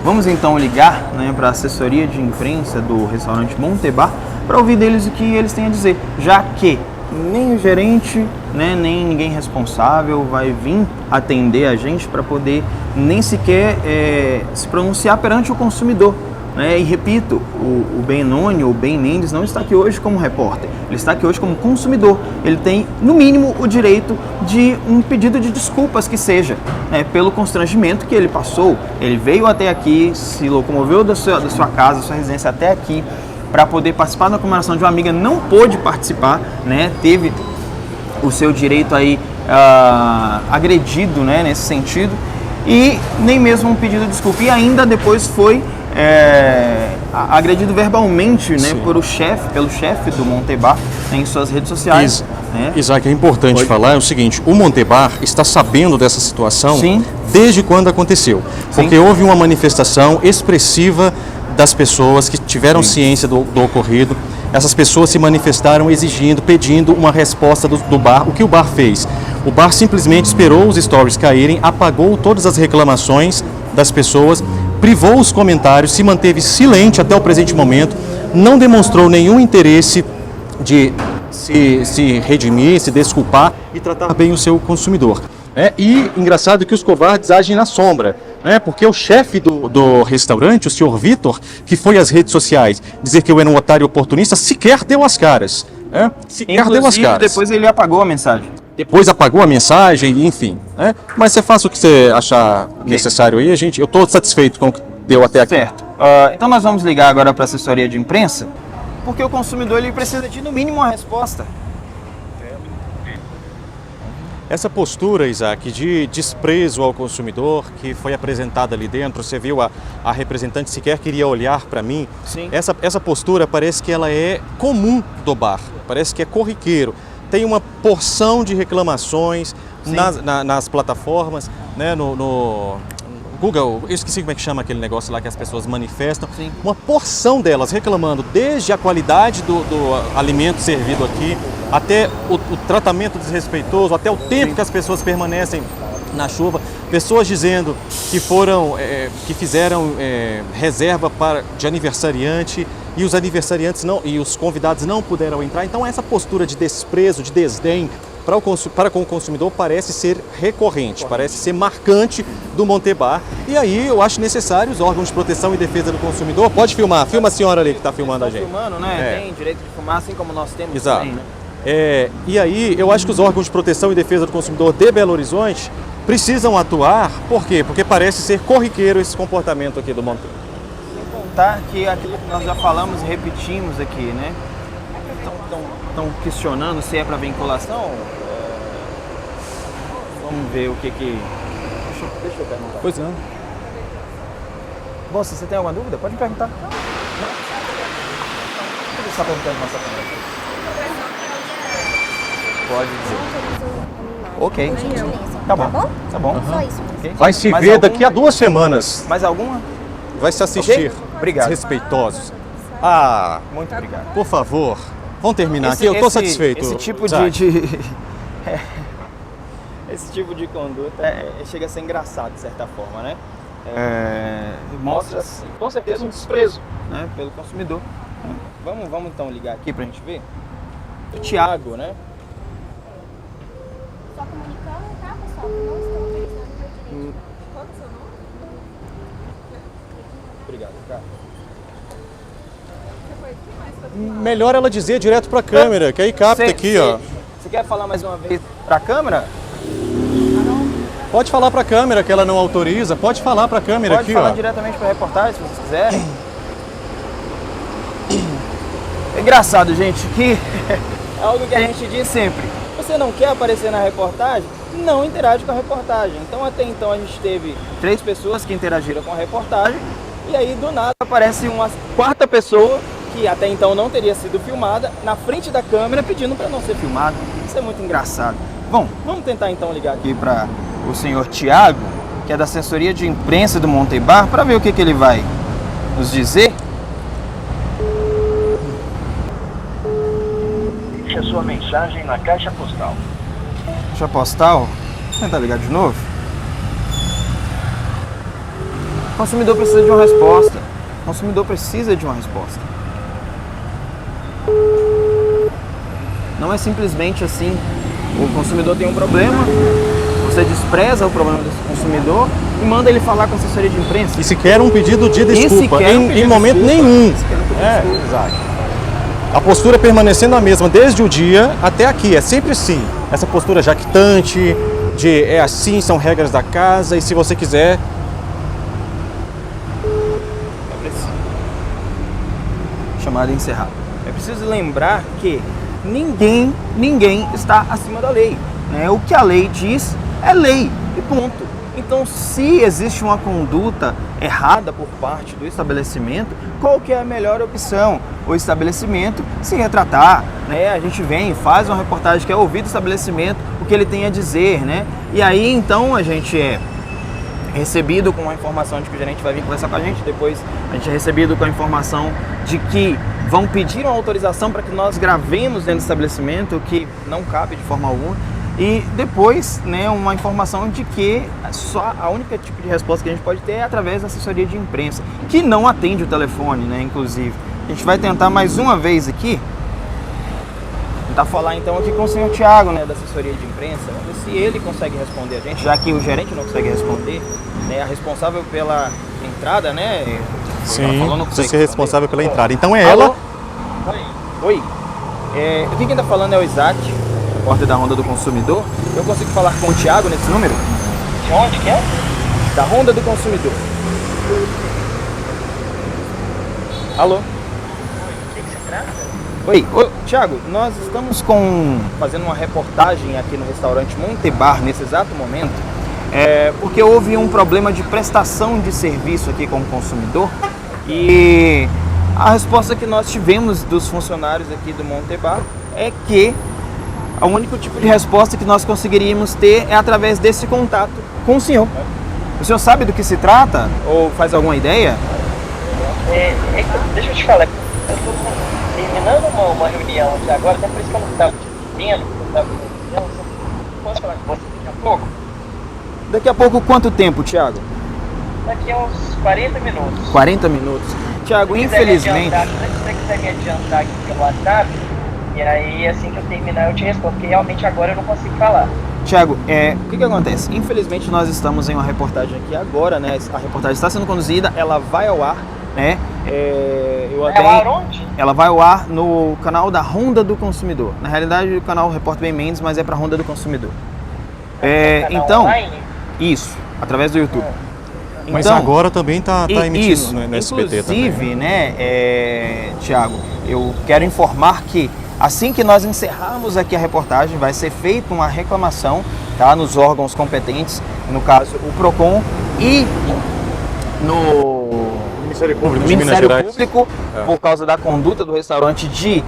[SPEAKER 2] Vamos então ligar, né, para a assessoria de imprensa do restaurante Montebar para ouvir deles o que eles têm a dizer, já que nem o gerente, né, nem ninguém responsável vai vir atender a gente para poder nem sequer se pronunciar perante o consumidor, né? E repito, o Benoni, ou Ben Mendes, não está aqui hoje como repórter, ele está aqui hoje como consumidor. Ele tem, no mínimo, o direito de um pedido de desculpas que seja, né? Pelo constrangimento que ele passou. Ele veio até aqui, se locomoveu da sua casa, da sua residência até aqui, para poder participar da comemoração de uma amiga, não pôde participar, né? Teve o seu direito aí agredido, né? Nesse sentido, e nem mesmo um pedido de desculpa. E ainda depois foi agredido verbalmente, né? Pelo chefe do Montebar, né, em suas redes sociais. Né?
[SPEAKER 1] Isaac, é importante falar o seguinte: o Montebar está sabendo dessa situação
[SPEAKER 2] Sim.
[SPEAKER 1] desde quando aconteceu, porque
[SPEAKER 2] Sim.
[SPEAKER 1] houve uma manifestação expressiva das pessoas que tiveram ciência do ocorrido. Essas pessoas se manifestaram exigindo, pedindo uma resposta do bar. O que o bar fez? O bar simplesmente esperou os stories caírem, apagou todas as reclamações das pessoas, privou os comentários, se manteve silente até o presente momento, não demonstrou nenhum interesse de se redimir, se desculpar e tratar bem o seu consumidor. E engraçado que os covardes agem na sombra, porque o chefe do restaurante, o senhor Vitor, que foi às redes sociais dizer que eu era um otário oportunista, sequer deu as caras. Sequer deu as caras.
[SPEAKER 2] Depois ele apagou a mensagem.
[SPEAKER 1] Depois apagou a mensagem, enfim. Mas você faça o que você achar necessário aí, eu estou satisfeito com o que deu até aqui.
[SPEAKER 2] Certo. Então nós vamos ligar agora para a assessoria de imprensa, porque o consumidor ele precisa de, no mínimo, uma resposta.
[SPEAKER 1] Essa postura, Isaac, de desprezo ao consumidor que foi apresentada ali dentro, você viu a representante sequer queria olhar para mim.
[SPEAKER 2] Sim.
[SPEAKER 1] Essa postura parece que ela é comum do bar, parece que é corriqueiro. Tem uma porção de reclamações nas plataformas, né, no Google, eu esqueci como é que chama aquele negócio lá que as pessoas manifestam.
[SPEAKER 2] Sim.
[SPEAKER 1] Uma porção delas reclamando desde a qualidade do alimento servido aqui, até o tratamento desrespeitoso, até o tempo que as pessoas permanecem na chuva. Pessoas dizendo que que fizeram reserva de aniversariante e os aniversariantes e os convidados não puderam entrar. Então essa postura de desprezo, de desdém para com o consumidor parece ser recorrente, parece ser marcante do Montebar. E aí eu acho necessário os órgãos de proteção e defesa do consumidor. Pode filmar, filma a senhora ali que está filmando a gente.
[SPEAKER 2] Filmando, né? Tem direito de filmar, assim como nós temos.
[SPEAKER 1] Exato.
[SPEAKER 2] Também, né?
[SPEAKER 1] E aí eu acho que os órgãos de proteção e defesa do consumidor de Belo Horizonte precisam atuar. Por quê? Porque parece ser corriqueiro esse comportamento aqui do Montebar.
[SPEAKER 2] Sem contar que aquilo que nós já falamos e repetimos aqui, né? Estão questionando se é para vinculação. Vamos ver o que. Deixa eu perguntar.
[SPEAKER 1] Pois não.
[SPEAKER 2] Moça, você tem alguma dúvida? Pode me perguntar. Não. O que você está perguntando na nossa câmera? Pode dizer. Ok. Tá bom. Tá bom.
[SPEAKER 5] Só isso.
[SPEAKER 2] Okay.
[SPEAKER 1] Vai se
[SPEAKER 2] Mais
[SPEAKER 1] ver
[SPEAKER 2] algum?
[SPEAKER 1] daqui a 2 semanas.
[SPEAKER 2] Mais alguma?
[SPEAKER 1] Vai se assistir.
[SPEAKER 2] Ok? Obrigado.
[SPEAKER 1] Desrespeitosos.
[SPEAKER 2] Muito obrigado.
[SPEAKER 1] Por favor, vamos terminar aqui. Eu estou satisfeito.
[SPEAKER 2] Esse tipo
[SPEAKER 1] Isaac.
[SPEAKER 2] Esse tipo de conduta chega a ser engraçado, de certa forma, né? Mostra, com certeza, um desprezo, né, pelo consumidor. Vamos então ligar aqui pra gente ver? O Thiago, né?
[SPEAKER 5] Só comunicando, tá, pessoal? Não estou utilizando o meu direito. Qual é o seu nome?
[SPEAKER 2] Obrigado, cara.
[SPEAKER 1] Melhor ela dizer direto para a câmera, que aí capta aqui, ó.
[SPEAKER 2] Você quer falar mais uma vez pra câmera?
[SPEAKER 1] Pode falar para a câmera que ela não autoriza. Pode falar para a câmera
[SPEAKER 2] Pode
[SPEAKER 1] aqui,
[SPEAKER 2] falar
[SPEAKER 1] ó.
[SPEAKER 2] diretamente pra reportagem, se vocês quiserem. É engraçado, gente, que é algo que a gente diz sempre. Você não quer aparecer na reportagem? Não interage com a reportagem. Então, até então, a gente teve 3 pessoas que interagiram com a reportagem. E aí, do nada, aparece uma 4ª pessoa que até então não teria sido filmada na frente da câmera pedindo para não ser filmado. Isso é muito engraçado. Bom, vamos tentar então ligar aqui para o senhor Thiago, que é da assessoria de imprensa do Montebar, para ver o que ele vai nos dizer.
[SPEAKER 6] Deixe a sua mensagem na caixa postal.
[SPEAKER 2] Caixa postal. Vou tentar ligar de novo. O consumidor precisa de uma resposta. O consumidor precisa de uma resposta. Não é simplesmente assim. O consumidor tem um problema, você despreza o problema desse consumidor e manda ele falar com a assessoria de imprensa.
[SPEAKER 1] E sequer um pedido de desculpa,
[SPEAKER 2] sequer um pedido
[SPEAKER 1] em
[SPEAKER 2] de
[SPEAKER 1] momento
[SPEAKER 2] desculpa.
[SPEAKER 1] nenhum.
[SPEAKER 2] Sequer um pedido de desculpa.
[SPEAKER 1] Exato. A postura permanecendo a mesma desde o dia até aqui, é sempre assim. Essa postura jactante, de é assim, são regras da casa, e se você quiser...
[SPEAKER 2] Chamada encerrada. É preciso lembrar que ninguém está acima da lei, né? O que a lei diz é lei e ponto. Então, se existe uma conduta errada por parte do estabelecimento, qual que é a melhor opção? O estabelecimento se retratar, né? A gente vem, faz uma reportagem que é ouvir do estabelecimento o que ele tem a dizer, né? E aí, então, a gente é recebido com a informação de que o gerente vai vir conversar com a gente, depois a gente é recebido com a informação de que vão pedir uma autorização para que nós gravemos dentro do estabelecimento, o que não cabe de forma alguma, e depois, né, uma informação de que só a única tipo de resposta que a gente pode ter é através da assessoria de imprensa, que não atende o telefone, né, inclusive. A gente vai tentar mais uma vez aqui, tentar falar então aqui com o senhor Thiago, né, da assessoria de imprensa, vamos ver se ele consegue responder a gente, já que o gerente não consegue responder, né, a responsável pela entrada, né?
[SPEAKER 1] Sim,
[SPEAKER 2] falou, não consegue
[SPEAKER 1] você é
[SPEAKER 2] responder.
[SPEAKER 1] responsável pela entrada. Então é
[SPEAKER 2] Alô?
[SPEAKER 1] ela...
[SPEAKER 2] Oi. Quem está falando é o Isaac, repórter da Ronda do Consumidor. Eu consigo falar com o Thiago nesse número?
[SPEAKER 6] De onde que é?
[SPEAKER 2] Da Ronda do Consumidor. Alô?
[SPEAKER 6] O que se trata?
[SPEAKER 2] Oi, Thiago, nós estamos fazendo uma reportagem aqui no restaurante Montebar nesse exato momento, porque houve um problema de prestação de serviço aqui com o consumidor e a resposta que nós tivemos dos funcionários aqui do Montebar é que o único tipo de resposta que nós conseguiríamos ter é através desse contato com o senhor. O senhor sabe do que se trata? Ou faz alguma ideia?
[SPEAKER 6] Deixa eu te falar, eu estou terminando uma reunião aqui agora, até por isso que eu não estava vendo, posso falar com você daqui a pouco?
[SPEAKER 2] Daqui a pouco, quanto tempo, Thiago?
[SPEAKER 6] Daqui a uns 40 minutos.
[SPEAKER 2] 40 minutos. Thiago,
[SPEAKER 6] Se quiser
[SPEAKER 2] infelizmente...
[SPEAKER 6] se você quiser me adiantar aqui pelo WhatsApp, e aí assim que eu terminar eu te respondo, porque realmente agora eu não consigo falar.
[SPEAKER 2] Thiago, o que acontece? Infelizmente nós estamos em uma reportagem aqui agora, né? A reportagem está sendo conduzida, ela vai ao ar, né?
[SPEAKER 6] Onde?
[SPEAKER 2] Ela vai ao ar no canal da Ronda do Consumidor. Na realidade, o canal Repórter Ben Mendes, mas é para a Ronda do Consumidor.
[SPEAKER 6] Canal
[SPEAKER 2] Então,
[SPEAKER 6] online?
[SPEAKER 2] isso, através do YouTube.
[SPEAKER 1] Mas
[SPEAKER 2] Então,
[SPEAKER 1] agora também tá emitindo
[SPEAKER 2] isso,
[SPEAKER 1] no SBT também.
[SPEAKER 2] inclusive, né, Thiago, eu quero informar que assim que nós encerrarmos aqui a reportagem, vai ser feita uma reclamação, tá, nos órgãos competentes, no caso o PROCON e no
[SPEAKER 1] Ministério Público de Minas
[SPEAKER 2] Ministério
[SPEAKER 1] Gerais.
[SPEAKER 2] Público, por causa da conduta do restaurante de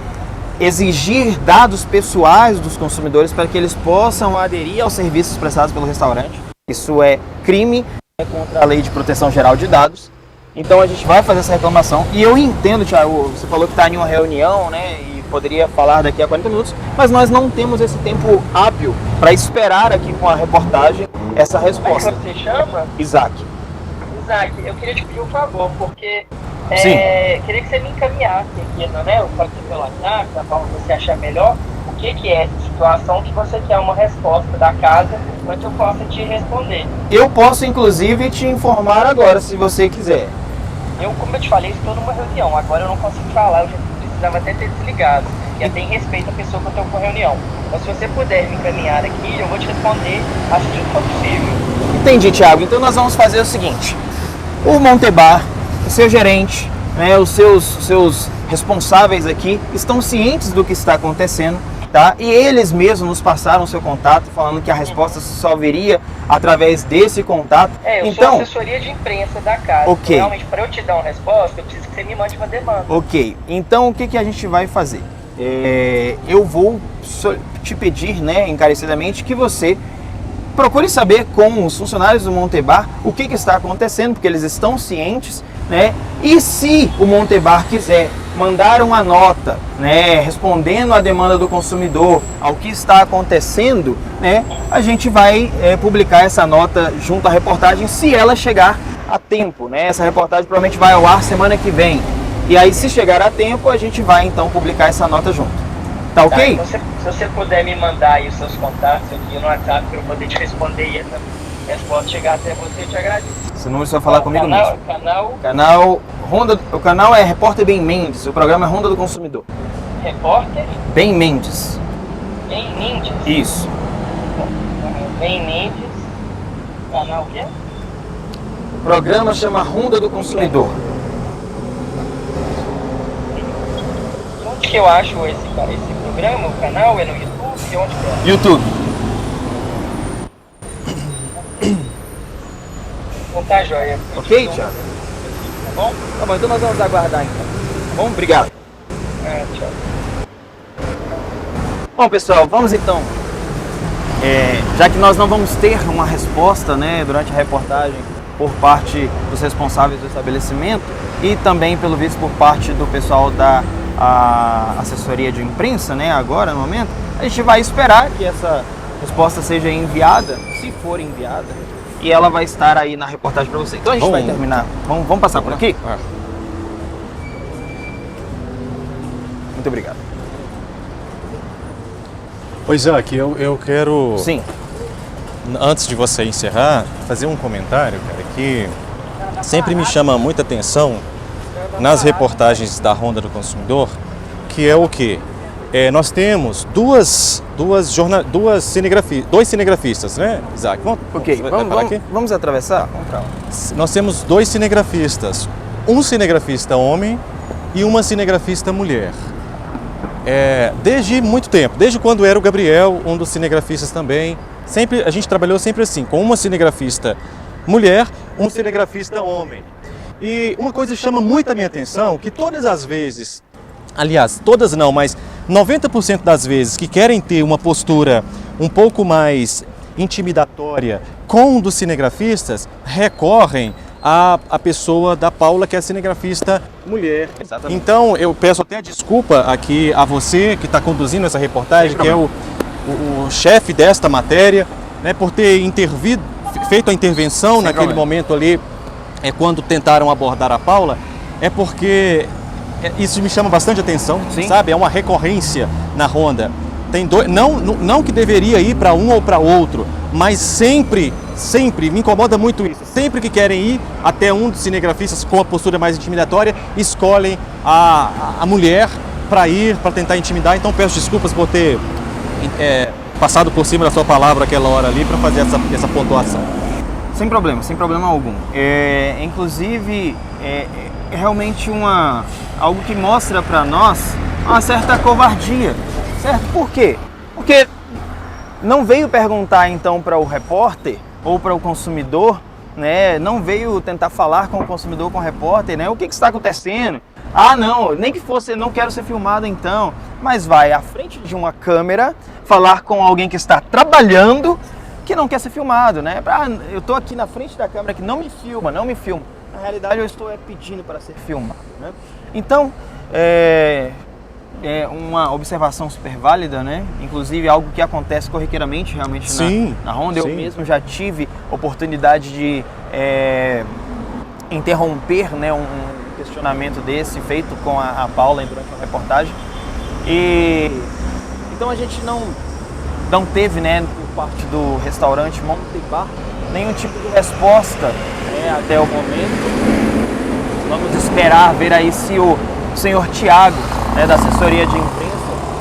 [SPEAKER 2] exigir dados pessoais dos consumidores para que eles possam aderir aos serviços prestados pelo restaurante. Isso é crime, é contra a Lei de Proteção Geral de Dados. Então a gente vai fazer essa reclamação. E eu entendo, Thiago, você falou que está em uma reunião, né, e poderia falar daqui a 40 minutos, mas nós não temos esse tempo hábil para esperar aqui com a reportagem essa resposta.
[SPEAKER 6] Como é que você chama?
[SPEAKER 2] Isaac.
[SPEAKER 6] Isaac, eu queria te pedir um favor, porque
[SPEAKER 2] Sim.
[SPEAKER 6] queria que você me encaminhasse aqui, né? Eu posso ser pelo WhatsApp, da forma que você achar melhor, o que é essa situação que você quer uma resposta da casa, para que eu possa te responder.
[SPEAKER 2] Eu posso, inclusive, te informar agora, se você quiser.
[SPEAKER 6] Como eu te falei, estou numa reunião, agora eu não consigo falar, eu já precisava até ter desligado, e até em respeito à pessoa que eu estou com reunião. Então, se você puder me encaminhar aqui, eu vou te responder assim que for possível.
[SPEAKER 2] Entendi, Thiago. Então nós vamos fazer o seguinte. O Montebar, o seu gerente, né, os seus responsáveis aqui estão cientes do que está acontecendo, tá? E eles mesmos nos passaram o seu contato, falando que a resposta só viria através desse contato.
[SPEAKER 6] Eu sou assessoria de imprensa da casa.
[SPEAKER 2] Ok.
[SPEAKER 6] Então, realmente, para eu te dar uma resposta, eu preciso que você me mande uma demanda.
[SPEAKER 2] Ok. Então o que a gente vai fazer? Eu vou te pedir, né, encarecidamente, que você procure saber com os funcionários do Montebar o que está acontecendo, porque eles estão cientes, né? E se o Montebar quiser mandar uma nota, né, respondendo à demanda do consumidor ao que está acontecendo, né, a gente vai publicar essa nota junto à reportagem, se ela chegar a tempo, né? Essa reportagem provavelmente vai ao ar semana que vem. E aí, se chegar a tempo, a gente vai então publicar essa nota junto. Tá ok?
[SPEAKER 6] Então, se você puder me mandar aí os seus contatos aqui no WhatsApp para eu poder te responder resposta chegar até você, eu te agradeço.
[SPEAKER 2] Esse número você vai falar comigo mesmo. O canal é Repórter Ben Mendes, o programa é Ronda do Consumidor.
[SPEAKER 6] Repórter
[SPEAKER 2] Ben Mendes.
[SPEAKER 6] Ben Mendes.
[SPEAKER 2] Isso.
[SPEAKER 6] Ben Mendes. Canal o quê?
[SPEAKER 2] O programa chama Ronda do Consumidor.
[SPEAKER 6] Onde que eu acho esse programa, o canal? É no YouTube? Onde que é?
[SPEAKER 2] YouTube.
[SPEAKER 6] Não tá joia.
[SPEAKER 2] Ok, Thiago?
[SPEAKER 6] Tá bom?
[SPEAKER 2] Tá bom, então nós vamos aguardar então. Tá bom? Obrigado.
[SPEAKER 6] Tchau.
[SPEAKER 2] Bom, pessoal, vamos então. Já que nós não vamos ter uma resposta, né, durante a reportagem por parte dos responsáveis do estabelecimento e também, pelo visto, por parte do pessoal da assessoria de imprensa, né, agora, no momento, a gente vai esperar que essa resposta seja enviada, se for enviada, e ela vai estar aí na reportagem para você. Então a gente vai terminar. Vamos passar por aqui? Muito obrigado.
[SPEAKER 1] Pois é, aqui eu quero,
[SPEAKER 2] Sim.
[SPEAKER 1] antes de você encerrar, fazer um comentário, cara, que sempre me chama muita atenção nas reportagens da Ronda do Consumidor, que é o quê? Nós temos dois cinegrafistas, né, Isaac?
[SPEAKER 2] Vamos atravessar? Vamos pra lá.
[SPEAKER 1] Nós temos 2 cinegrafistas, um cinegrafista homem e uma cinegrafista mulher. Desde muito tempo, desde quando era o Gabriel, um dos cinegrafistas também, a gente trabalhou sempre assim, com uma cinegrafista mulher, um cinegrafista homem. E uma coisa que chama muito a minha atenção, que todas as vezes, aliás, todas não, mas 90% das vezes que querem ter uma postura um pouco mais intimidatória com um dos cinegrafistas, recorrem à pessoa da Paula, que é a cinegrafista mulher.
[SPEAKER 2] Exatamente.
[SPEAKER 1] Então, eu peço até desculpa aqui a você que está conduzindo essa reportagem, que é o chefe desta matéria, né, por ter feito a intervenção
[SPEAKER 2] Sem
[SPEAKER 1] naquele
[SPEAKER 2] problema.
[SPEAKER 1] momento ali, quando tentaram abordar a Paula, porque isso me chama bastante atenção,
[SPEAKER 2] Sim.
[SPEAKER 1] sabe? É uma recorrência na Ronda. Tem não que deveria ir para um ou para outro, mas sempre me incomoda muito isso. Sempre que querem ir até um dos cinegrafistas com a postura mais intimidatória, escolhem a mulher para tentar intimidar. Então peço desculpas por ter passado por cima da sua palavra aquela hora ali para fazer essa pontuação.
[SPEAKER 2] Sem problema algum. Inclusive, é realmente algo que mostra para nós uma certa covardia, certo? Por quê? Porque não veio perguntar então para o repórter ou para o consumidor, né? Não veio tentar falar com o consumidor, com o repórter, né? O que está acontecendo? Ah, não, nem que fosse, não quero ser filmado então. Mas vai à frente de uma câmera falar com alguém que está trabalhando, que não quer ser filmado, né? Eu estou aqui na frente da câmera que não me filma. Na realidade, eu estou pedindo para ser filmado, né? Então, é uma observação super válida, né? Inclusive, algo que acontece corriqueiramente realmente na Ronda.
[SPEAKER 1] Sim.
[SPEAKER 2] Eu mesmo já tive oportunidade de interromper, né, um questionamento desse feito com a Paula durante uma reportagem. Então, a gente não teve, né, por parte do restaurante Montebar, nenhum tipo de resposta, né, até o momento. Vamos esperar ver aí se o senhor Tiago, né, da assessoria de imprensa,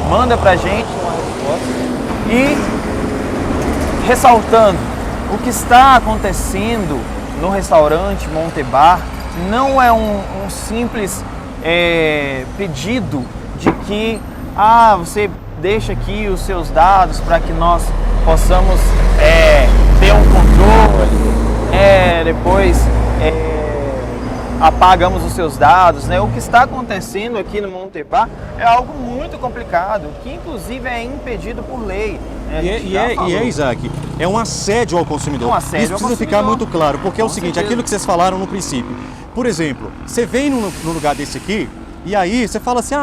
[SPEAKER 2] manda pra gente uma resposta. E ressaltando, o que está acontecendo no restaurante Montebar não é um simples pedido de que você deixa aqui os seus dados para que nós possamos ter um controle, depois apagamos os seus dados, né? O que está acontecendo aqui no Montebar é algo muito complicado, que inclusive é impedido por lei. Né?
[SPEAKER 1] Isaac, é um assédio ao consumidor.
[SPEAKER 2] É um assédio
[SPEAKER 1] Isso
[SPEAKER 2] ao
[SPEAKER 1] precisa ficar
[SPEAKER 2] consumidor.
[SPEAKER 1] muito claro, porque é o
[SPEAKER 2] Com
[SPEAKER 1] seguinte,
[SPEAKER 2] certeza.
[SPEAKER 1] aquilo que vocês falaram no princípio. Por exemplo, você vem num lugar desse aqui, e aí você fala assim,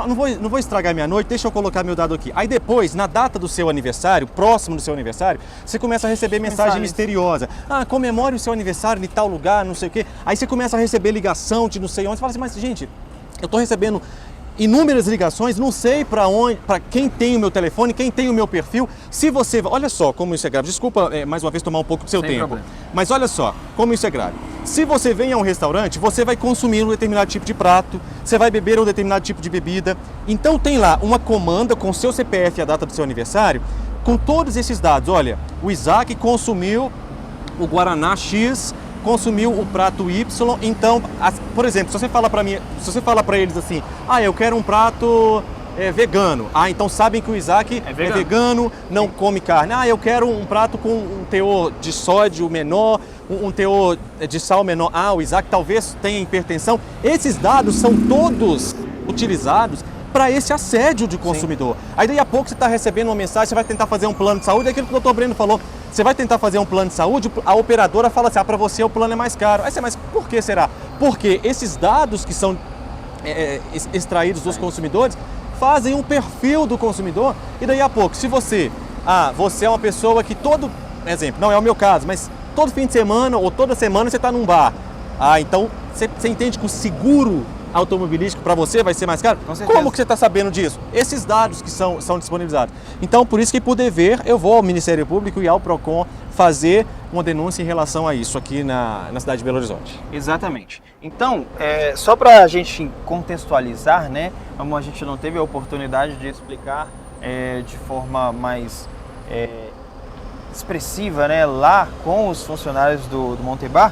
[SPEAKER 1] não vou estragar minha noite, deixa eu colocar meu dado aqui. Aí depois, na data do seu aniversário, próximo do seu aniversário, você começa a receber mensagem misteriosa. Comemore o seu aniversário em tal lugar, não sei o quê. Aí você começa a receber ligação de não sei onde. Você fala assim, mas gente, eu tô recebendo inúmeras ligações, não sei para onde, para quem tem o meu telefone, quem tem o meu perfil. Se você, olha só como isso é grave. Desculpa, mais uma vez tomar um pouco do seu
[SPEAKER 2] Sem
[SPEAKER 1] tempo.
[SPEAKER 2] problema.
[SPEAKER 1] Mas olha só como isso é grave. Se você vem a um restaurante, você vai consumir um determinado tipo de prato, você vai beber um determinado tipo de bebida. Então tem lá uma comanda com o seu CPF e a data do seu aniversário, com todos esses dados. Olha, o Isaac consumiu o Guaraná X, consumiu o prato Y. Então, por exemplo, se você fala para mim, se você fala para eles assim, eu quero um prato vegano. Então sabem que o Isaac é vegano, não come carne. Eu quero um prato com um teor de sódio menor, um teor de sal menor. O Isaac talvez tenha hipertensão. Esses dados são todos utilizados para esse assédio de consumidor. Sim. Aí daí a pouco você está recebendo uma mensagem, você vai tentar fazer um plano de saúde, é aquilo que o Dr. Breno falou. Você vai tentar fazer um plano de saúde, a operadora fala assim, para você o plano é mais caro. Aí você, mas por que será? Porque esses dados que são extraídos dos consumidores fazem um perfil do consumidor, e daí a pouco, se você, você é uma pessoa que exemplo, não é o meu caso, mas todo fim de semana ou toda semana você está num bar. Então você entende que o seguro automobilístico para você vai ser mais caro? Como que você está sabendo disso? Esses dados que são disponibilizados. Então, por isso que, por dever, eu vou ao Ministério Público e ao PROCON fazer uma denúncia em relação a isso aqui na cidade de Belo Horizonte.
[SPEAKER 2] Exatamente. Então, só para a gente contextualizar, né, como a gente não teve a oportunidade de explicar de forma mais expressiva, né, lá com os funcionários do Montebar,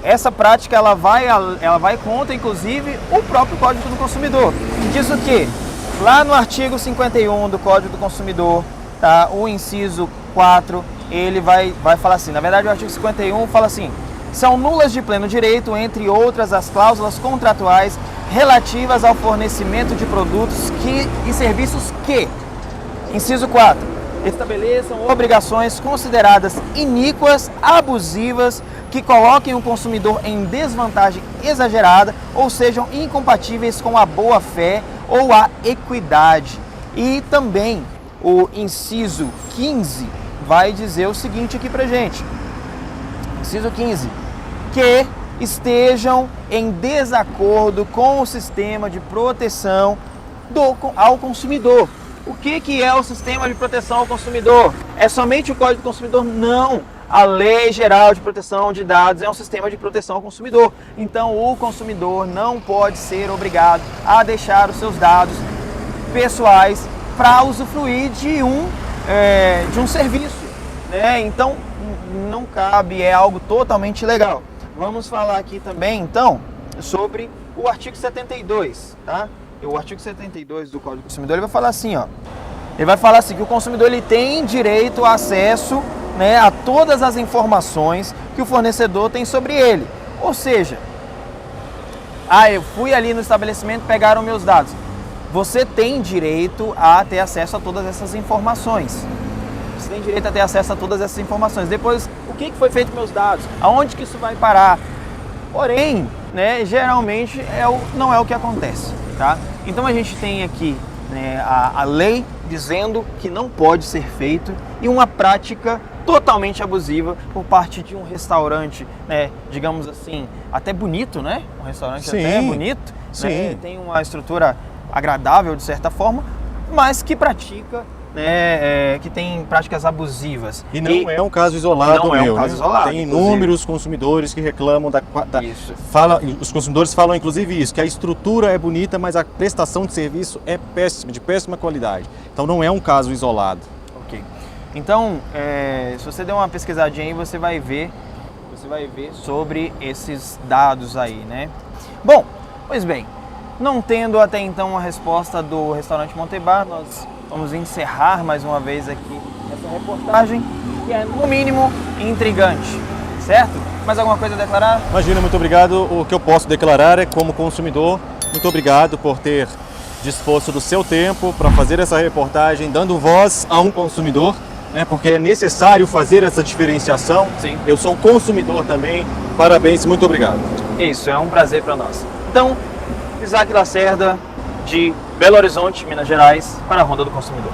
[SPEAKER 2] essa prática ela vai contra, inclusive, o próprio Código do Consumidor. Diz o quê? Lá no artigo 51 do Código do Consumidor, tá, o inciso 4, ele vai falar assim, na verdade o artigo 51 fala assim, são nulas de pleno direito, entre outras, as cláusulas contratuais relativas ao fornecimento de produtos e serviços que, inciso 4, estabeleçam obrigações consideradas iníquas, abusivas, que coloquem o consumidor em desvantagem exagerada ou sejam incompatíveis com a boa-fé ou a equidade. E também o inciso 15 vai dizer o seguinte aqui pra gente. Inciso 15. Que estejam em desacordo com o sistema de proteção ao consumidor. O que é o sistema de proteção ao consumidor? É somente o Código do Consumidor? Não! A Lei Geral de Proteção de Dados é um sistema de proteção ao consumidor. Então, o consumidor não pode ser obrigado a deixar os seus dados pessoais para usufruir de um serviço, né? Então, não cabe, é algo totalmente ilegal. Vamos falar aqui também, então, sobre o artigo 72, tá? O artigo 72 do Código do Consumidor, ele vai falar assim, ó. Ele vai falar assim, que o consumidor ele tem direito a acesso, né, a todas as informações que o fornecedor tem sobre ele. Ou seja, eu fui ali no estabelecimento, pegaram meus dados. Você tem direito a ter acesso a todas essas informações. Você tem direito a ter acesso a todas essas informações. Depois, o que foi feito com meus dados? Aonde que isso vai parar? Porém, né, geralmente não é o que acontece, tá? Então a gente tem aqui, né, a lei dizendo que não pode ser feito e uma prática totalmente abusiva por parte de um restaurante, né, digamos assim, até bonito, né? Um restaurante até bonito, né, tem uma estrutura agradável de certa forma, mas que pratica, né, que tem práticas abusivas.
[SPEAKER 1] E não é um caso isolado,
[SPEAKER 2] não é um caso isolado.
[SPEAKER 1] Tem inúmeros consumidores que reclamam
[SPEAKER 2] Isso.
[SPEAKER 1] Os consumidores falam inclusive isso, que a estrutura é bonita, mas a prestação de serviço é péssima, de péssima qualidade. Então não é um caso isolado.
[SPEAKER 2] Ok. Então, se você der uma pesquisadinha aí, você vai ver sobre esses dados aí, né? Bom, pois bem, não tendo até então uma resposta do restaurante Montebar, nós vamos encerrar mais uma vez aqui essa reportagem, que é, no mínimo, intrigante, certo? Mais alguma coisa a declarar?
[SPEAKER 1] Imagina, muito obrigado. O que eu posso declarar é, como consumidor, muito obrigado por ter disposto do seu tempo para fazer essa reportagem, dando voz a um consumidor, né? Porque é necessário fazer essa diferenciação.
[SPEAKER 2] Sim.
[SPEAKER 1] Eu sou um consumidor também. Parabéns, muito obrigado.
[SPEAKER 2] Isso, é um prazer para nós. Então, Isaac Lacerda, de Belo Horizonte, Minas Gerais, para a Ronda do Consumidor.